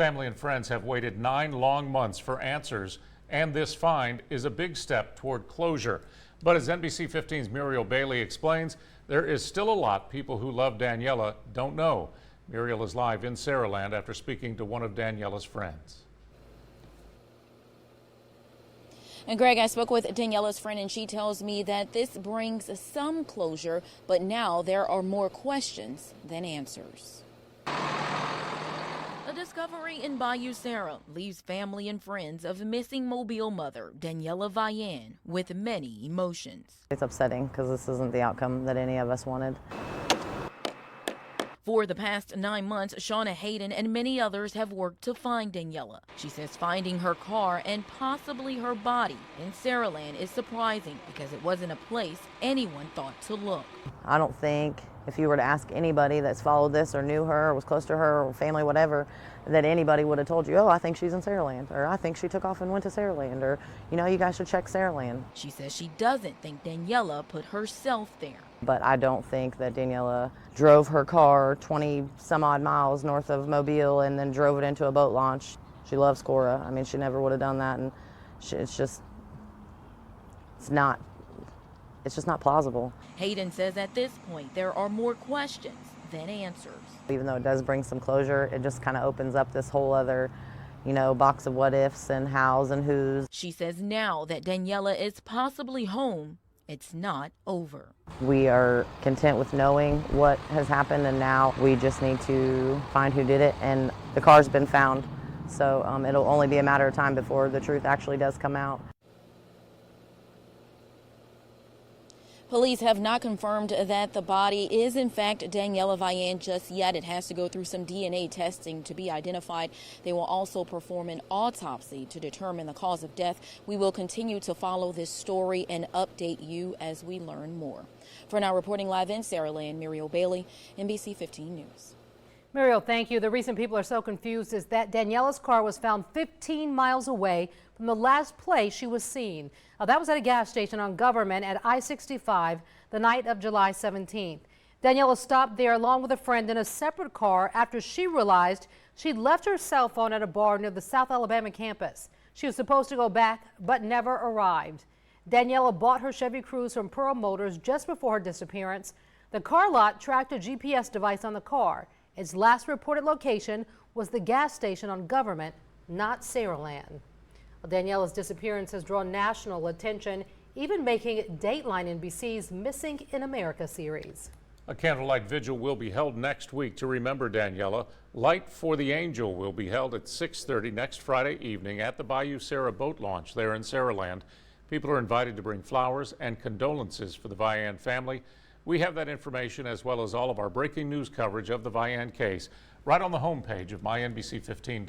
Family and friends have waited 9 long months for answers, and this find is a big step toward closure. But as NBC 15's Muriel Bailey explains, there is still a lot people who love Danniella don't know. Muriel is live in Saraland after speaking to one of Danniella's friends. And Greg, I spoke with Danniella's friend, and she tells me that this brings some closure, but now there are more questions than answers. A discovery in Bayou Sara leaves family and friends of missing Mobile mother Danniella Vian with many emotions. It's upsetting because this isn't the outcome that any of us wanted. For the past 9 months, Shauna Hayden and many others have worked to find Danniella. She says finding her car and possibly her body in Saraland is surprising because it wasn't a place anyone thought to look. I don't think if you were to ask anybody that's followed this or knew her or was close to her or family, whatever, that anybody would have told you, oh, I think she's in Saraland, or I think she took off and went to Saraland, or, you know, you guys should check Saraland. She says she doesn't think Danniella put herself there. But I don't think that Danniella drove her car 20 some odd miles north of Mobile and then drove it into a boat launch. She loves Cora. I mean, she never would have done that, and it's just not plausible. Hayden says at this point there are more questions than answers. Even though it does bring some closure, it just kind of opens up this whole other, you know, box of what ifs and hows and whos. She says now that Danniella is possibly home, it's not over. We are content with knowing what has happened, and now we just need to find who did it, and the car's been found. So it'll only be a matter of time before the truth actually does come out. Police have not confirmed that the body is in fact Danniella Vian just yet. It has to go through some DNA testing to be identified. They will also perform an autopsy to determine the cause of death. We will continue to follow this story and update you as we learn more. For now, reporting live in Saraland, Muriel Bailey, NBC 15 News. Muriel, thank you. The reason people are so confused is that Danniella's car was found 15 miles away from the last place she was seen. That was at a gas station on Government at I-65 the night of July 17th. Danniella stopped there along with a friend in a separate car after she realized she'd left her cell phone at a bar near the South Alabama campus. She was supposed to go back but never arrived. Danniella bought her Chevy Cruze from Pearl Motors just before her disappearance. The car lot tracked a GPS device on the car. Its last reported location was the gas station on Government, not Saraland. Well, Danniella's disappearance has drawn national attention, even making DATELINE NBC's Missing in America series. A candlelight vigil will be held next week to remember Danniella. Light for the Angel will be held at 6:30 next Friday evening at the Bayou Sara boat launch there in Saraland. People are invited to bring flowers and condolences for the Vian family. We have that information as well as all of our breaking news coverage of the Vian case right on the homepage of mynbc15.com.